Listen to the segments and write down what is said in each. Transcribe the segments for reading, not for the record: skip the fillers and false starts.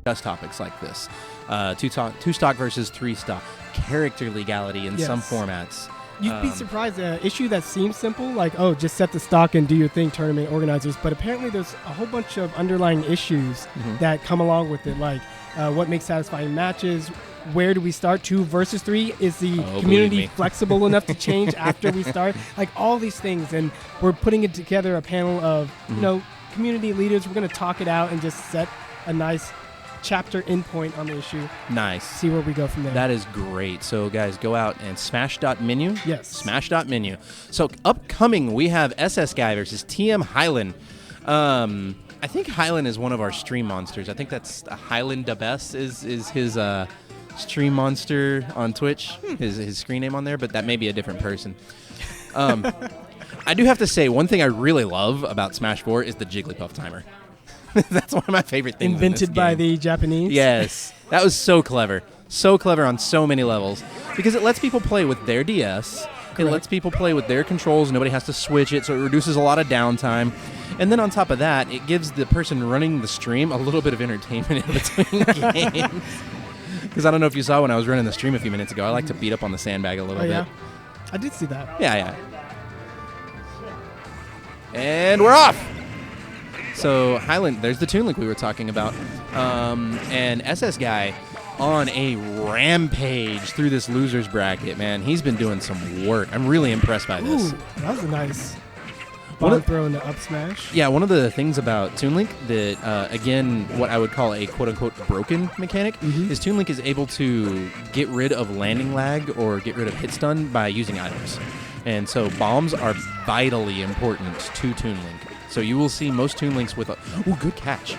discuss topics like this. Two stock versus 3 stock. Character legality in some formats. You'd be surprised. An issue that seems simple, like, oh, just set the stock and do your thing, tournament organizers. But apparently there's a whole bunch of underlying issues that come along with it, like what makes satisfying matches, where do we start, 2 versus 3? Is the community flexible enough to change after we start? Like all these things. And we're putting it together, a panel of, community leaders. We're going to talk it out and just set a nice chapter endpoint on the issue. Nice. See where we go from there. That is great. So, guys, go out and smash.menu. Yes. Smash.menu. So, upcoming, we have SSGuy versus TM Hylen. I think Hylen is one of our stream monsters. I think that's Hylen the Best is his stream monster on Twitch, his screen name on there, but that may be a different person. I do have to say, one thing I really love about Smash 4 is the Jigglypuff timer. That's one of my favorite things. Invented by the Japanese? Yes. That was so clever. So clever on so many levels. Because it lets people play with their DS. Correct. It lets people play with their controls. Nobody has to switch it, so it reduces a lot of downtime. And then on top of that, it gives the person running the stream a little bit of entertainment in between games. Because I don't know if you saw when I was running the stream a few minutes ago, I like to beat up on the sandbag a little bit. Yeah? I did see that. Yeah. And we're off! So, Hylen, there's the Toon link we were talking about. And SSGuy on a rampage through this loser's bracket, man. He's been doing some work. I'm really impressed by this. Ooh, that was a nice bomb throw in the up smash. Yeah, one of the things about Toon Link that, again, what I would call a quote-unquote broken mechanic is Toon Link is able to get rid of landing lag or get rid of hit stun by using items. And so bombs are vitally important to Toon Link. So you will see most Toon Links with good catch,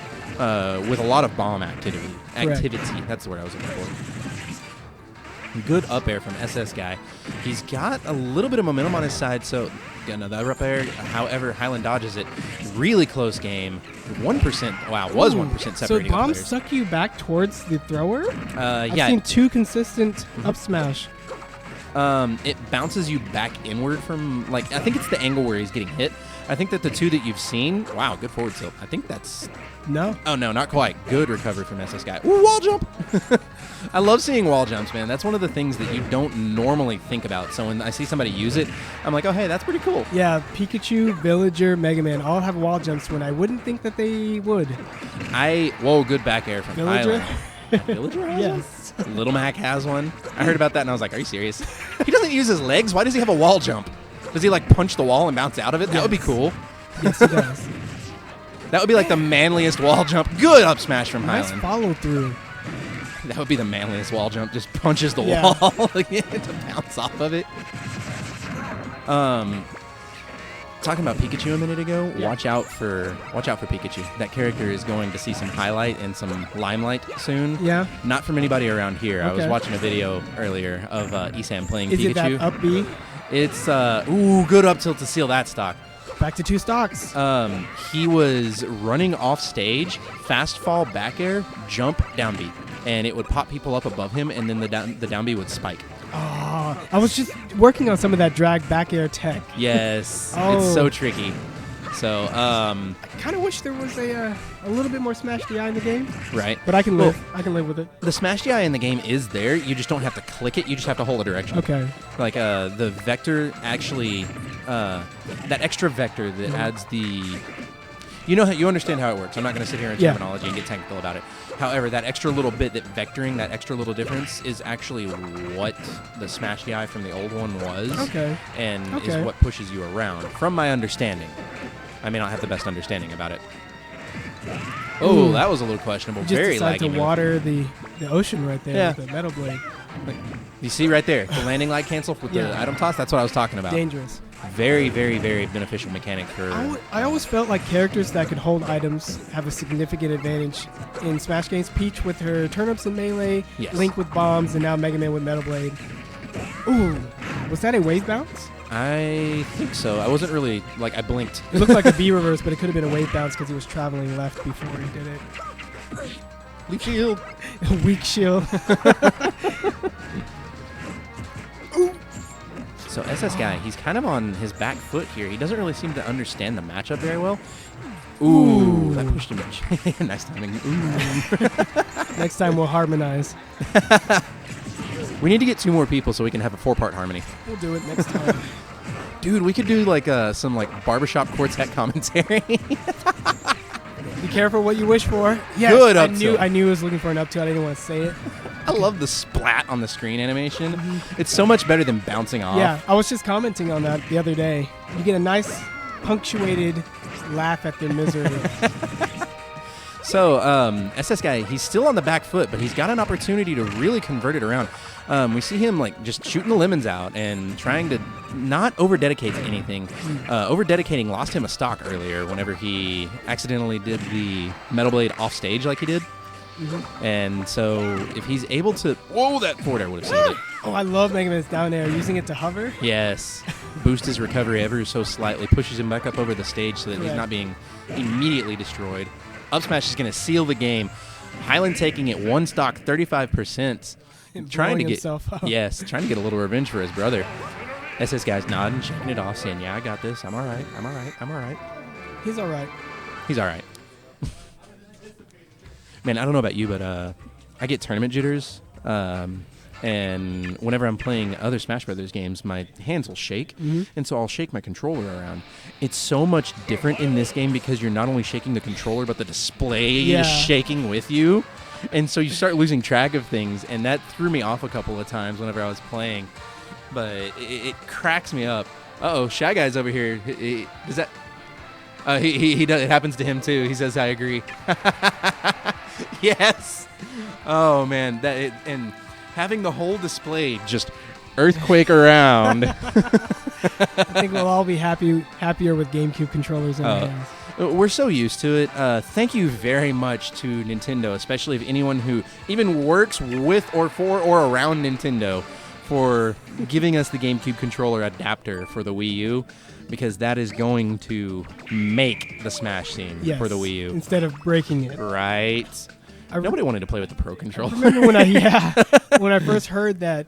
with a lot of bomb activity. That's the word I was looking for. Good up air from SSGuy. He's got a little bit of momentum on his side, so another up air. However, Hylen dodges it. Really close game. 1%. Wow, was 1% separating. So bombs suck you back towards the thrower? I've seen 2 consistent up smash. It bounces you back inward from, I think it's the angle where he's getting hit. I think that the 2 that you've seen, wow, good forward tilt. I think that's... No. Oh, no, not quite. Good recovery from SSGuy. Ooh, wall jump! I love seeing wall jumps, man. That's one of the things that you don't normally think about. So when I see somebody use it, I'm like, oh, hey, that's pretty cool. Yeah, Pikachu, Villager, Megaman all have wall jumps when I wouldn't think that they would. Whoa, good back air from Villager? Hylen. Villager has Yes. one? Little Mac has one. I heard about that, and I was like, are you serious? He doesn't use his legs. Why does he have a wall jump? Does he, punch the wall and bounce out of it? That would be cool. Yes, he does. That would be the manliest wall jump. Good up smash from Nice Hylen. follow through. That would be the manliest wall jump. Just punches the wall to bounce off of it. Talking about Pikachu a minute ago, watch out for Pikachu. That character is going to see some highlight and some limelight soon. Yeah. Not from anybody around here. Okay. I was watching a video earlier of Esam playing Pikachu. Is it that up B? It's good up tilt to seal that stock. Back to 2 stocks. He was running off stage, fast fall back air, jump down B, and it would pop people up above him, and then the down B would spike. Oh, I was just working on some of that drag back air tech. Yes, It's so tricky. So, I kind of wish there was a little bit more Smash DI in the game. Right. But I can live. I can live with it. The Smash DI in the game is there. You just don't have to click it. You just have to hold a direction. Okay. The vector actually, that extra vector that adds the... You understand how it works. I'm not going to sit here in terminology and get technical about it. However, that extra little bit, that vectoring, that extra little difference is actually what the Smash DI from the old one was. Okay. And is what pushes you around, from my understanding. I may not have the best understanding about it. Oh, that was a little questionable. You just Very decided laggy to water the ocean right there with the metal blade. You see right there, the landing light cancel with the item toss? That's what I was talking about. Dangerous. Very, very, very beneficial mechanic for... I always felt like characters that could hold items have a significant advantage in Smash games. Peach with her turnips and melee, Link with bombs, and now Mega Man with Metal Blade. Ooh, was that a wave bounce? I think so. I wasn't really, I blinked. It looked like a B reverse, but it could have been a wave bounce because he was traveling left before he did it. Weak shield. Weak shield. So SSGuy, he's kind of on his back foot here. He doesn't really seem to understand the matchup very well. Ooh. that pushed him. Nice timing. Ooh. Next time we'll harmonize. We need to get 2 more people so we can have a 4-part harmony. We'll do it next time. Dude, we could do like some like barbershop quartet commentary. Be careful what you wish for. Yes, Good I up knew tilt. I was looking for an up tilt. I didn't want to say it. I love the splat on the screen animation. It's so much better than bouncing off. Yeah, I was just commenting on that the other day. You get a nice punctuated laugh at their misery. So, SSGuy, he's still on the back foot, but he's got an opportunity to really convert it around. We see him like just shooting the lemons out and trying to not over-dedicate to anything. Over-dedicating lost him a stock earlier whenever he accidentally did the Metal Blade off stage like he did. And so if he's able to... Whoa, that forward air would have saved it. Oh, I love Megaman's down air, using it to hover. Yes. Boost his recovery ever so slightly, pushes him back up over the stage so that he's not being immediately destroyed. Up smash is going to seal the game. Hylen taking it 1 stock, 35%. Trying to get himself up. Yes, trying to get a little revenge for his brother. SSGuy's nodding, shaking it off, saying, "Yeah, I got this. I'm all right. I'm all right. I'm all right." He's all right. He's all right. Man, I don't know about you, but I get tournament jitters. And whenever I'm playing other Smash Brothers games, my hands will shake, and so I'll shake my controller around. It's so much different in this game because you're not only shaking the controller, but the display is shaking with you. And so you start losing track of things, and that threw me off a couple of times whenever I was playing. But it cracks me up. Uh-oh, Shy Guy's over here. Does that... he does, it happens to him, too. He says, "I agree." Yes! Oh, man. And having the whole display just earthquake around. I think we'll all be happier with GameCube controllers in our hands. We're so used to it. Thank you very much to Nintendo, especially if anyone who even works with or for or around Nintendo, for giving us the GameCube controller adapter for the Wii U, because that is going to make the Smash scene for the Wii U. Instead of breaking it. Right. Nobody wanted to play with the Pro controller. I remember when I first heard that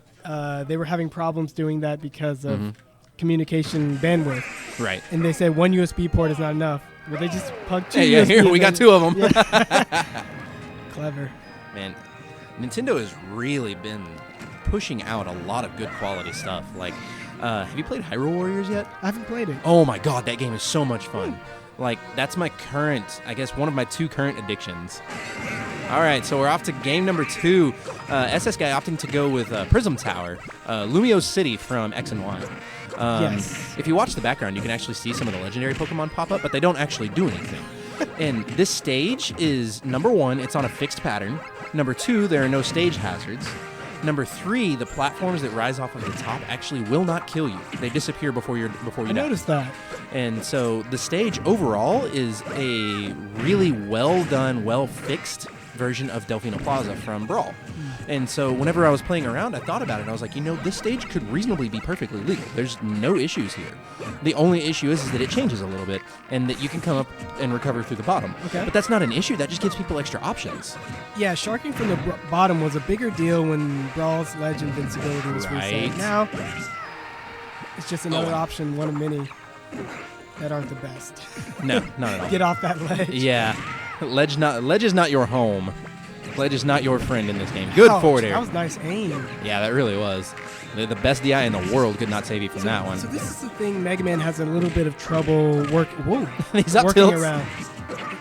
they were having problems doing that because of communication bandwidth. Right. And they said 1 USB port is not enough. Well, they just plugged 2 Hey, USB here, we got 2 of them. Yeah. Clever. Man, Nintendo has really been pushing out a lot of good quality stuff. Like, have you played Hyrule Warriors yet? I haven't played it. Oh my god, that game is so much fun. Like, that's my current, I guess, one of my 2 current addictions. All right, so we're off to game number 2. SSGuy opting to go with Prism Tower, Lumio City from X and Y. Yes. If you watch the background, you can actually see some of the legendary Pokemon pop up, but they don't actually do anything. And this stage is, number 1, it's on a fixed pattern. Number 2, there are no stage hazards. Number 3, the platforms that rise off of the top actually will not kill you. They disappear before you die. I noticed that. And so the stage overall is a really well done, well fixed version of Delfino Plaza from Brawl. And so whenever I was playing around, I thought about it. And I was like, this stage could reasonably be perfectly legal. There's no issues here. The only issue is that it changes a little bit and that you can come up and recover through the bottom. Okay. But that's not an issue. That just gives people extra options. Yeah, sharking from the bottom was a bigger deal when Brawl's Ledge Invincibility was reset. Now, it's just another option, one of many that aren't the best. No, not at all. Get off that ledge. Yeah. Ledge is not your home. Ledge is not your friend in this game. Good forward air. That was nice aim. Yeah, that really was. The best DI in the world could not save you from that one. So this is the thing Mega Man has a little bit of trouble He's up working tilts. around.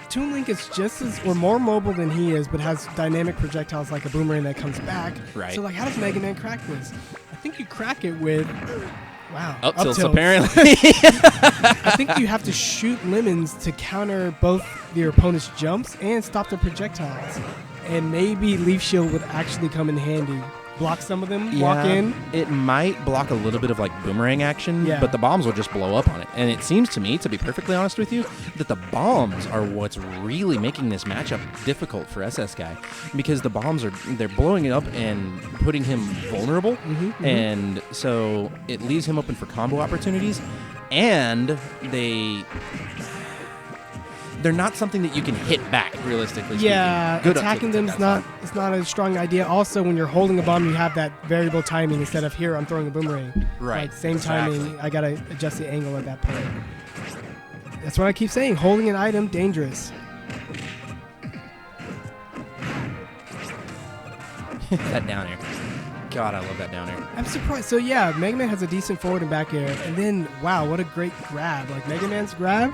Toon Link is just as or more mobile than he is, but has dynamic projectiles like a boomerang that comes back. Right. So how does Mega Man crack this? I think you crack it with up tilts apparently. I think you have to shoot lemons to counter both your opponent's jumps and stop the projectiles. And maybe Leaf Shield would actually come in handy. Block some of them, walk in. It might block a little bit of like boomerang action, but the bombs will just blow up on it. And it seems to me, to be perfectly honest with you, that the bombs are what's really making this matchup difficult for SSGuy, because the bombs they're blowing it up and putting him vulnerable, and so it leaves him open for combo opportunities, and they're not something that you can hit back, realistically speaking. Yeah, attacking them is not a strong idea. Also, when you're holding a bomb, you have that variable timing instead of here, I'm throwing a boomerang. Right. Like, same timing, I got to adjust the angle at that point. That's what I keep saying. Holding an item, dangerous. That down air. God, I love that down air. I'm surprised. So yeah, Mega Man has a decent forward and back air, and then wow, what a great grab! Like Mega Man's grab,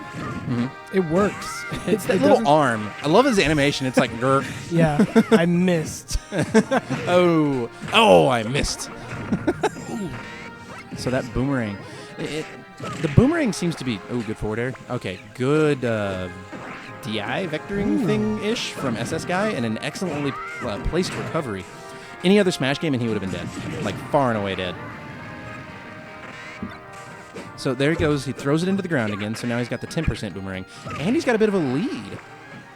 it works. It's that little arm. I love his animation. It's like grr. Yeah, I missed. I missed. So that boomerang, the boomerang seems to be good forward air. Okay, good DI vectoring thing-ish from SSGuy, and an excellently placed recovery. Any other Smash game and he would have been dead. Like, far and away dead. So there he goes. He throws it into the ground again, so now he's got the 10% boomerang. And he's got a bit of a lead.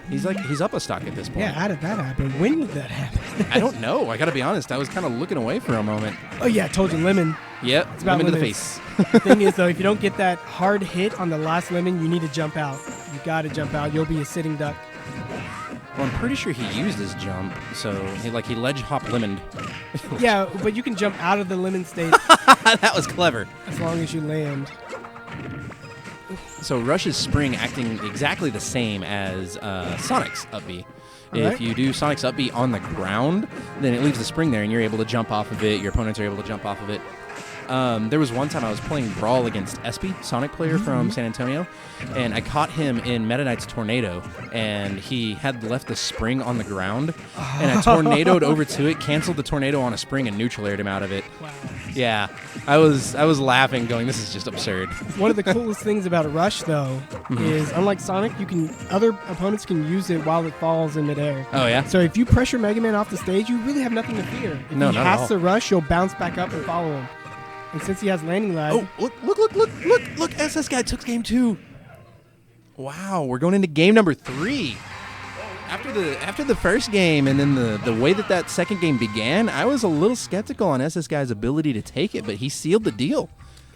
He's up a stock at this point. Yeah, how did that happen? When did that happen? I don't know. I got to be honest. I was kind of looking away for a moment. Oh, yeah, I told you, lemon. Yep, it's about lemon to the lemons. face. The thing is, though, if you don't get that hard hit on the last lemon, you need to jump out. You got to jump out. You'll be a sitting duck. Well, I'm pretty sure he used his jump, so he ledge hop lemoned. Yeah, but you can jump out of the lemon state. That was clever. As long as you land. So Rush's spring acting exactly the same as Sonic's up B. If you do Sonic's up B on the ground, then it leaves the spring there, and you're able to jump off of it. Your opponents are able to jump off of it. There was one time I was playing Brawl against Espy, Sonic player from San Antonio, and I caught him in Meta Knight's Tornado, and he had left the spring on the ground, and I tornadoed over to it, canceled the tornado on a spring, and neutral aired him out of it. Wow. Yeah, I was laughing, going, "This is just absurd." One of the coolest things about Rush, though, is unlike Sonic, other opponents can use it while it falls in midair. Oh yeah. So if you pressure Mega Man off the stage, you really have nothing to fear. If No, he not at has to rush, you'll bounce back up and follow him. And since he has landing lag... Oh, look, SSGuy took game 2. Wow, we're going into game number 3. After the first game and then the way that second game began, I was a little skeptical on SSGuy's ability to take it, but he sealed the deal.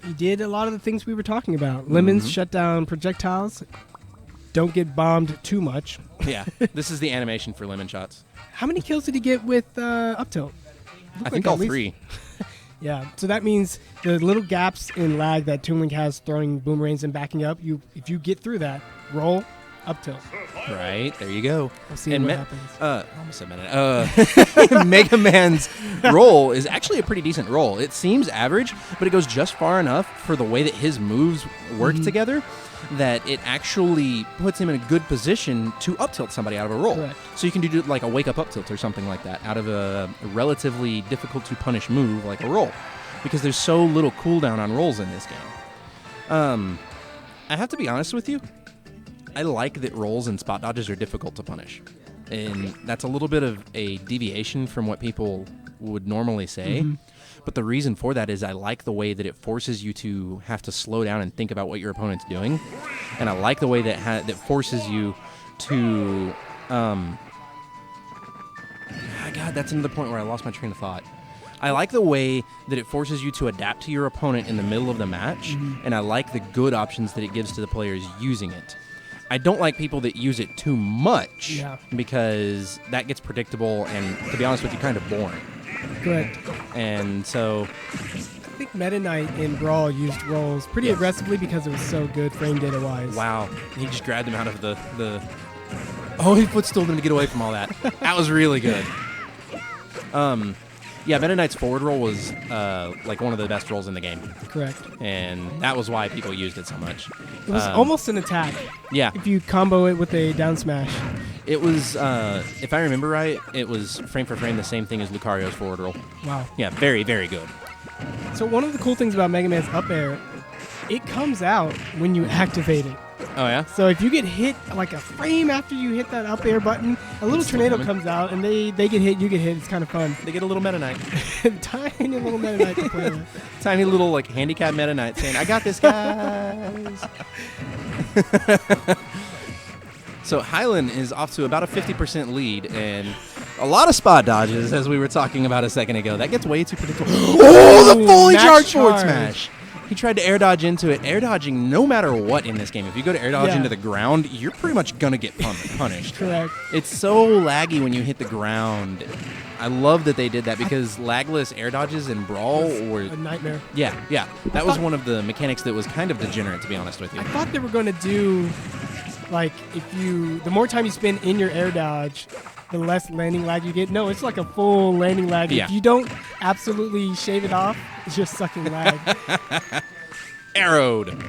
He did a lot of the things we were talking about. Lemons shut down projectiles. Don't get bombed too much. Yeah, this is the animation for lemon shots. How many kills did he get with up tilt? I think all 3. Yeah, so that means the little gaps in lag that Toon Link has throwing boomerangs and backing up, if you get through that, roll, up tilt. Right, there you go. We'll see what happens. I almost said Meta. Mega Man's roll is actually a pretty decent roll. It seems average, but it goes just far enough for the way that his moves work together that it actually puts him in a good position to up tilt somebody out of a roll. Correct. So you can do like a wake up tilt or something like that out of a relatively difficult to punish move like a roll, because there's so little cooldown on rolls in this game. I have to be honest with you. I like that rolls and spot dodges are difficult to punish, and that's a little bit of a deviation from what people would normally say. But the reason for that is I like the way that it forces you to have to slow down and think about what your opponent's doing. And I like the way that that forces you to... God, that's another point where I lost my train of thought. I like the way that it forces you to adapt to your opponent in the middle of the match, and I like the good options that it gives to the players using it. I don't like people that use it too much, because that gets predictable and, to be honest with you, kind of boring. Correct. And so... I think Meta Knight in Brawl used rolls pretty aggressively because it was so good frame data-wise. Wow. He just grabbed him out of the... Oh, he footstooled him to get away from all that. That was really good. Yeah, Meta Knight's forward roll was like one of the best rolls in the game. Correct. And that was why people used it so much. It was almost an attack. Yeah. If you combo it with a down smash. It was, if I remember right, it was frame for frame the same thing as Lucario's forward roll. Wow. Yeah, very, very good. So one of the cool things about Mega Man's up air, it comes out when you activate it. Oh, yeah? So if you get hit like a frame after you hit that up air button, a little tornado comes out and they get hit, you get hit. It's kind of fun. They get a little Meta Knight. Tiny little Meta Knight to play with. Tiny little like handicap Meta Knight saying, "I got this, guys." So Hylen is off to about a 50% lead and a lot of spot dodges, as we were talking about a second ago. That gets way too predictable. Oh, the fully charged forward smash. He tried to air dodge into it. Air dodging, no matter what in this game, if you go to air dodge into the ground, you're pretty much going to get punished. Correct. It's so laggy when you hit the ground. I love that they did that because lagless air dodges in Brawl were a nightmare. Yeah. That was one of the mechanics that was kind of degenerate, to be honest with you. I thought they were going to do like the more time you spend in your air dodge, the less landing lag you get. No, it's like a full landing lag. Yeah. If you don't absolutely shave it off, it's just sucking lag. Arrowed.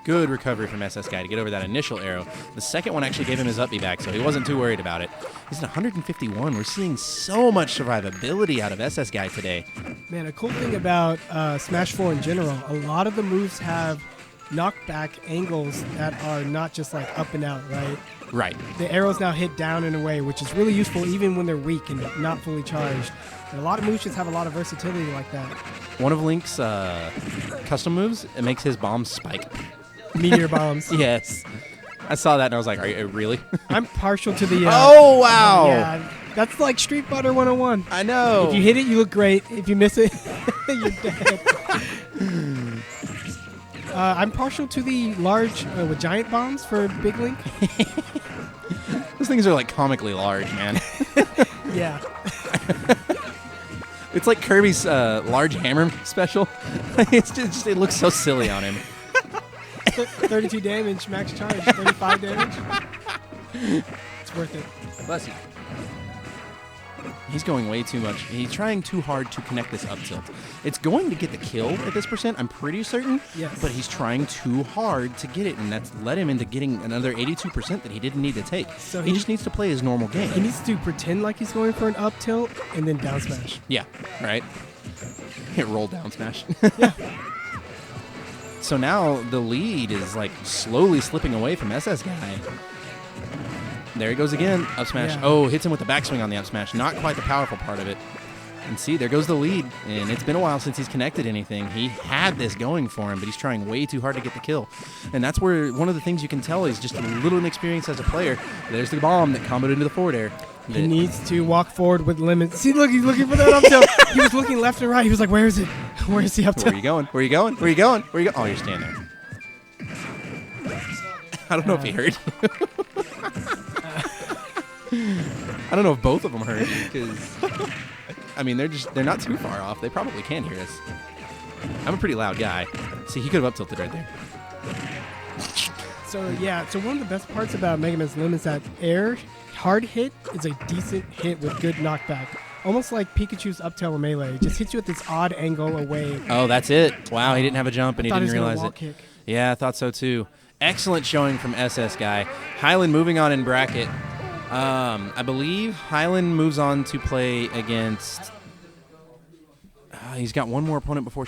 Good recovery from SSGuy to get over that initial arrow. The second one actually gave him his uppy back, so he wasn't too worried about it. He's at 151. We're seeing so much survivability out of SSGuy today. Man, a cool thing about Smash 4 in general, a lot of the moves have knockback angles that are not just like up and out, right? Right. The arrows now hit down in a way, which is really useful even when they're weak and not fully charged. And a lot of moves just have a lot of versatility like that. One of Link's custom moves, it makes his bombs spike. Meteor bombs. Yes. I saw that and I was like, are you really? I'm partial to the... oh, wow. Yeah, that's like Street Fighter 101. I know. If you hit it, you look great. If you miss it, you're dead. I'm partial to the large with giant bombs for Big Link. Those things are like comically large, man. Yeah. It's like Kirby's large hammer special. It's just, it looks so silly on him. 32 damage, max charge, 35 damage. It's worth it. Bless you. He's going way too much. He's trying too hard to connect this up tilt. It's going to get the kill at this percent, I'm pretty certain. Yes. But he's trying too hard to get it, and that's led him into getting another 82% that he didn't need to take. So he just needs to play his normal game. He needs to pretend like he's going for an up tilt and then down smash. Yeah, right. Hit roll down smash. Yeah. So now the lead is like slowly slipping away from SSGuy. There he goes again. Up smash. Yeah. Oh, hits him with the backswing on the up smash. Not quite the powerful part of it. And see, there goes the lead. And it's been a while since he's connected anything. He had this going for him, but he's trying way too hard to get the kill. And that's where one of the things you can tell is just a little inexperience as a player. There's the bomb that comboed into the forward air. He needs to walk forward with limits. See, look, he's looking for that up tilt. He was looking left and right. He was like, where is it? Where is the up tilt? Where are you going? Where are you going? Where are you going? Where are you going? Oh, you're standing there. I don't know if he heard. I don't know if both of them heard because, I mean, they're not too far off. They probably can hear us. I'm a pretty loud guy. See, he could have up tilted right there. So yeah, so one of the best parts about Megaman's Limb is that air hard hit is a decent hit with good knockback. Almost like Pikachu's up tail melee. It just hits you at this odd angle away. Oh, that's it. Wow, he didn't have a jump and he didn't realize it. Kick. Yeah, I thought so too. Excellent showing from SSGuy. Hylen moving on in bracket. I believe Hylen moves on to play against... he's got one more opponent before...